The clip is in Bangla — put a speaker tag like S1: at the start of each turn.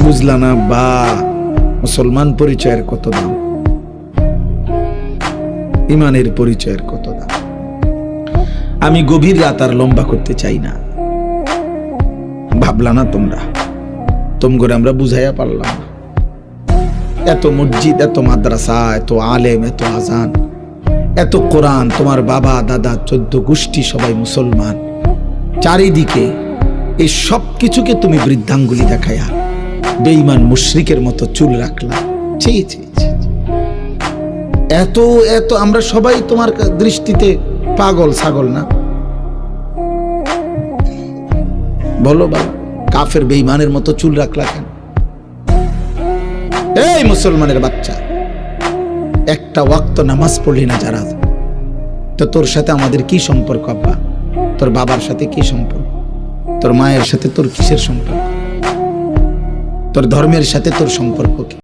S1: বুঝলা না বা মুসলমান পরিচয়ের কত দাম, ইমানের পরিচয়ের কত দাম। আমি গভীর রাত আর লম্বা করতে চাই না। ভাবলা না তোমরা, তোমরা আমরা বুঝাইয়া পারলাম না। এত মসজিদ, এত মাদ্রাসা, এত আলেম, এত আজান, এত কোরআন, তোমার বাবা দাদা 14 গোষ্ঠী সবাই মুসলমান, চারিদিকে এই সব কিছুকে তুমি বৃদ্ধাঙ্গুলি দেখায়া বেঈমান মুশরিকের মতো চুল রাখলা। ছি ছি ছি। এত এত আমরা সবাই তোমার দৃষ্টিতে পাগল ছাগল না? বলো বাবা, কাফের বেঈমানের মতো চুল রাখলা কেন? এই মুসলমানের বাচ্চা, একটা ওয়াক্ত নামাজ পড়লি না যারা, তো তোর সাথে আমাদের কি সম্পর্ক? আব্বা, তোর বাবার সাথে কি সম্পর্ক? তোর মায়ের সাথে তোর কিসের সম্পর্ক? তোর ধর্মের সাথে তোর সম্পর্ক কি?